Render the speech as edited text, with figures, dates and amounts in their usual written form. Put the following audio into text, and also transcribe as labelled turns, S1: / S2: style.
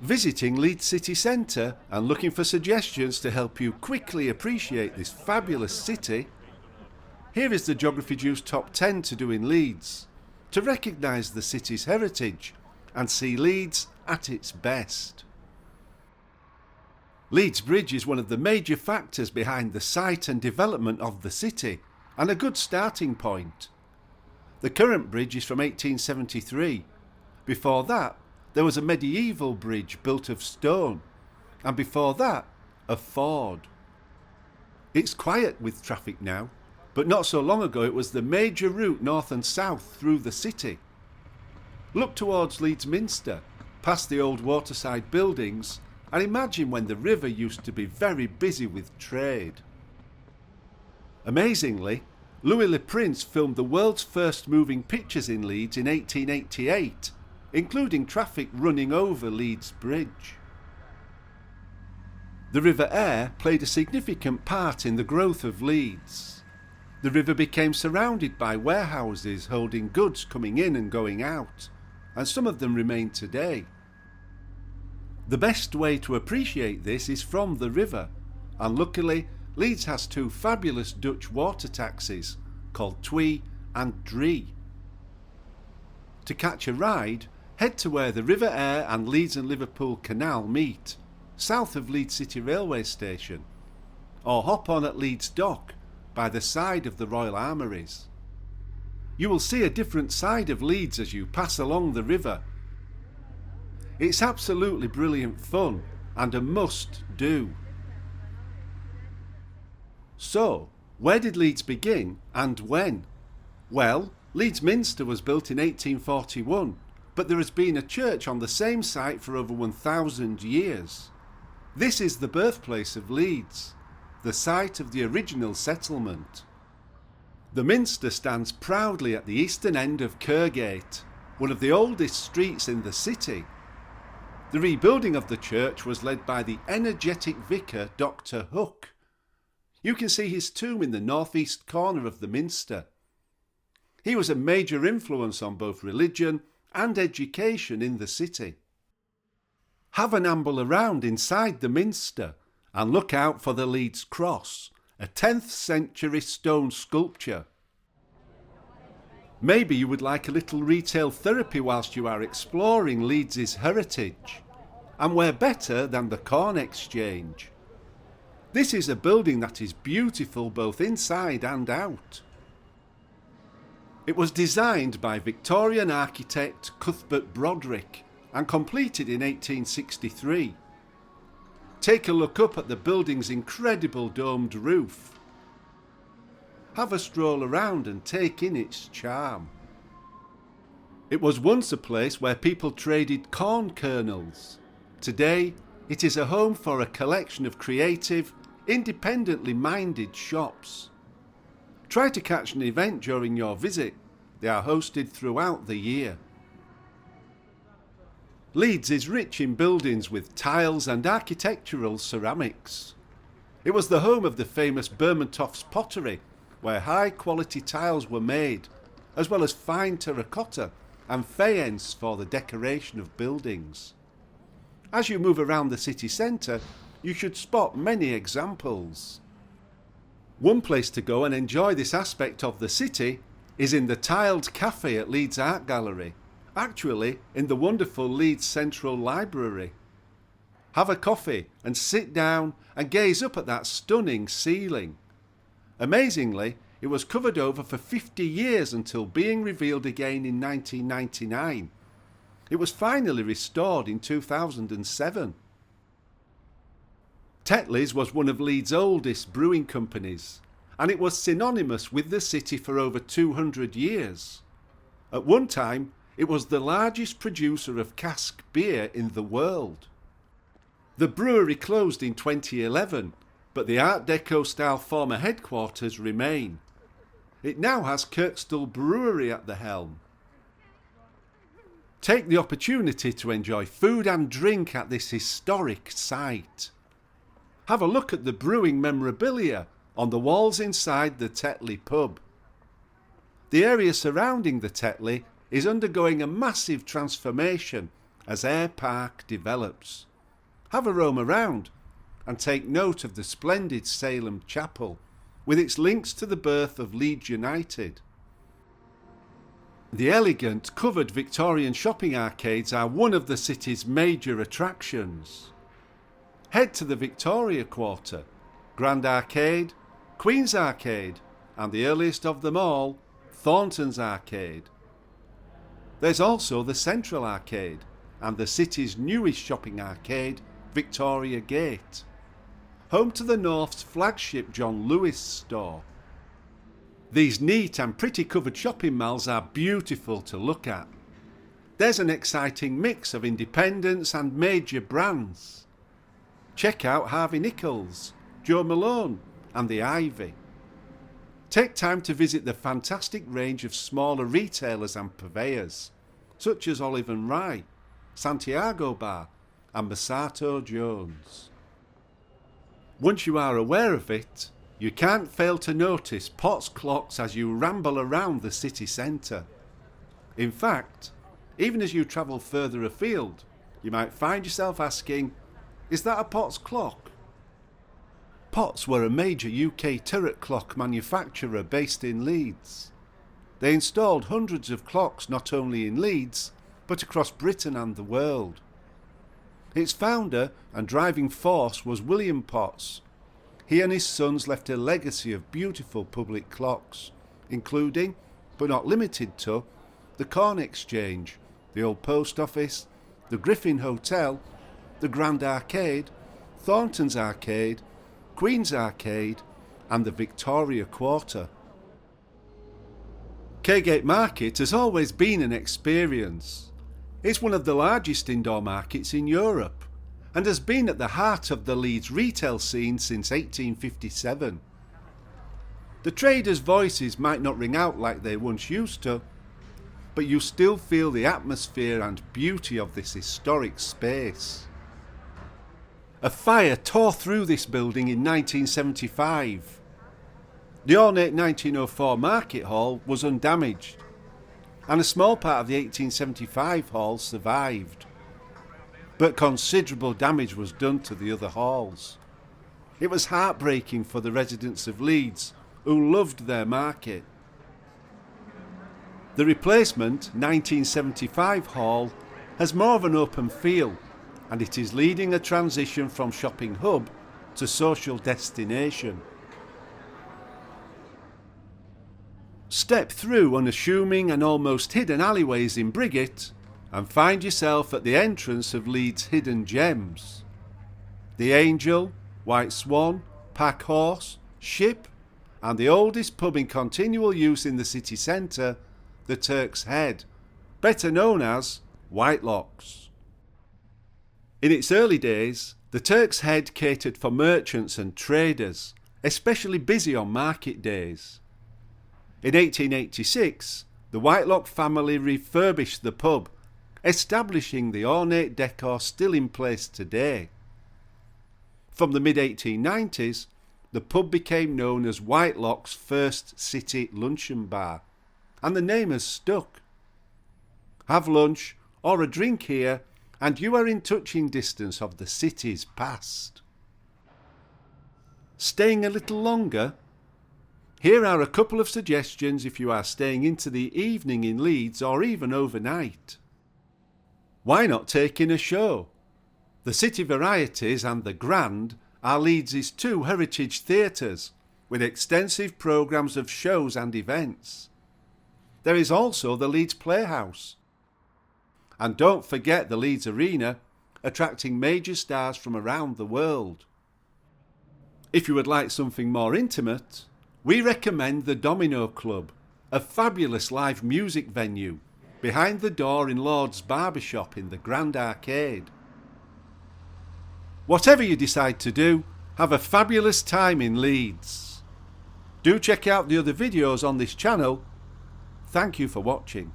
S1: Visiting Leeds City Centre and looking for suggestions to help you quickly appreciate this fabulous city? Here is the Geography Juice Top 10 to do in Leeds, to recognise the city's heritage and see Leeds at its best. Leeds Bridge is one of the major factors behind the site and development of the city, and a good starting point. The current bridge is from 1873. Before that, there was a medieval bridge built of stone, and before that, a ford. It's quiet with traffic now, but not so long ago it was the major route north and south through the city. Look towards Leeds Minster, past the old waterside buildings, and imagine when the river used to be very busy with trade. Amazingly, Louis Le Prince filmed the world's first moving pictures in Leeds in 1888, including traffic running over Leeds Bridge. The River Aire played a significant part in the growth of Leeds. The river became surrounded by warehouses holding goods coming in and going out, and some of them remain today. The best way to appreciate this is from the river, and luckily Leeds has two fabulous Dutch water taxis called Twee and Drie. To catch a ride, head to where the River Aire and Leeds and Liverpool Canal meet, south of Leeds City Railway Station, or hop on at Leeds Dock, by the side of the Royal Armouries. You will see a different side of Leeds as you pass along the river. It's absolutely brilliant fun and a must-do. So, where did Leeds begin and when? Well, Leeds Minster was built in 1841, but there has been a church on the same site for over 1,000 years. This is the birthplace of Leeds, the site of the original settlement. The Minster stands proudly at the eastern end of Kirkgate, one of the oldest streets in the city. The rebuilding of the church was led by the energetic vicar Dr. Hook. You can see his tomb in the northeast corner of the Minster. He was a major influence on both religion and education in the city. Have an amble around inside the Minster and look out for the Leeds Cross, a 10th century stone sculpture. Maybe you would like a little retail therapy whilst you are exploring Leeds' heritage. And where better than the Corn Exchange? This is a building that is beautiful both inside and out. It was designed by Victorian architect Cuthbert Broderick and completed in 1863. Take a look up at the building's incredible domed roof. Have a stroll around and take in its charm. It was once a place where people traded corn kernels. Today, it is a home for a collection of creative, independently minded shops. Try to catch an event during your visit. They are hosted throughout the year. Leeds is rich in buildings with tiles and architectural ceramics. It was the home of the famous Bermontoff's pottery, where high-quality tiles were made, as well as fine terracotta and faience for the decoration of buildings. As you move around the city centre, you should spot many examples. One place to go and enjoy this aspect of the city is in the tiled cafe at Leeds Art Gallery, actually in the wonderful Leeds Central Library. Have a coffee and sit down and gaze up at that stunning ceiling. Amazingly, it was covered over for 50 years until being revealed again in 1999. It was finally restored in 2007. Tetley's was one of Leeds' oldest brewing companies, and it was synonymous with the city for over 200 years. At one time, it was the largest producer of cask beer in the world. The brewery closed in 2011, but the Art Deco-style former headquarters remain. It now has Kirkgate Brewery at the helm. Take the opportunity to enjoy food and drink at this historic site. Have a look at the brewing memorabilia on the walls inside the Tetley pub. The area surrounding the Tetley is undergoing a massive transformation as Ayr Park develops. Have a roam around and take note of the splendid Salem Chapel with its links to the birth of Leeds United. The elegant covered Victorian shopping arcades are one of the city's major attractions. Head to the Victoria Quarter, Grand Arcade, Queen's Arcade, and the earliest of them all, Thornton's Arcade. There's also the Central Arcade and the city's newest shopping arcade, Victoria Gate, home to the North's flagship John Lewis store. These neat and pretty covered shopping malls are beautiful to look at. There's an exciting mix of independents and major brands. Check out Harvey Nichols, Joe Malone and the Ivy. Take time to visit the fantastic range of smaller retailers and purveyors, such as Olive & Rye, Santiago Bar and Masato Jones. Once you are aware of it, you can't fail to notice Potts clocks as you ramble around the city centre. In fact, even as you travel further afield, you might find yourself asking, is that a Potts clock? Potts were a major UK turret clock manufacturer based in Leeds. They installed hundreds of clocks not only in Leeds, but across Britain and the world. Its founder and driving force was William Potts. He and his sons left a legacy of beautiful public clocks, including, but not limited to, the Corn Exchange, the Old Post Office, the Griffin Hotel, the Grand Arcade, Thornton's Arcade, Queen's Arcade and the Victoria Quarter. Kirkgate Market has always been an experience. It's one of the largest indoor markets in Europe and has been at the heart of the Leeds retail scene since 1857. The traders' voices might not ring out like they once used to, but you still feel the atmosphere and beauty of this historic space. A fire tore through this building in 1975. The ornate 1904 Market Hall was undamaged, and a small part of the 1875 hall survived. But considerable damage was done to the other halls. It was heartbreaking for the residents of Leeds, who loved their market. The replacement 1975 hall has more of an open feel, and it is leading a transition from shopping hub to social destination. Step through unassuming and almost hidden alleyways in Briggate and find yourself at the entrance of Leeds' hidden gems. The Angel, White Swan, Pack Horse, Ship, and the oldest pub in continual use in the city centre, the Turk's Head, better known as Whitlock's. In its early days, the Turk's Head catered for merchants and traders, especially busy on market days. In 1886, the Whitlock family refurbished the pub, establishing the ornate decor still in place today. From the mid-1890s, the pub became known as Whitlock's first city luncheon bar, and the name has stuck. Have lunch or a drink here, and you are in touching distance of the city's past. Staying a little longer? Here are a couple of suggestions if you are staying into the evening in Leeds or even overnight. Why not take in a show? The City Varieties and the Grand are Leeds' two heritage theatres, with extensive programmes of shows and events. There is also the Leeds Playhouse. And don't forget the Leeds Arena, attracting major stars from around the world. If you would like something more intimate, we recommend the Domino Club, a fabulous live music venue behind the door in Lord's Barbershop in the Grand Arcade. Whatever you decide to do, have a fabulous time in Leeds. Do check out the other videos on this channel. Thank you for watching.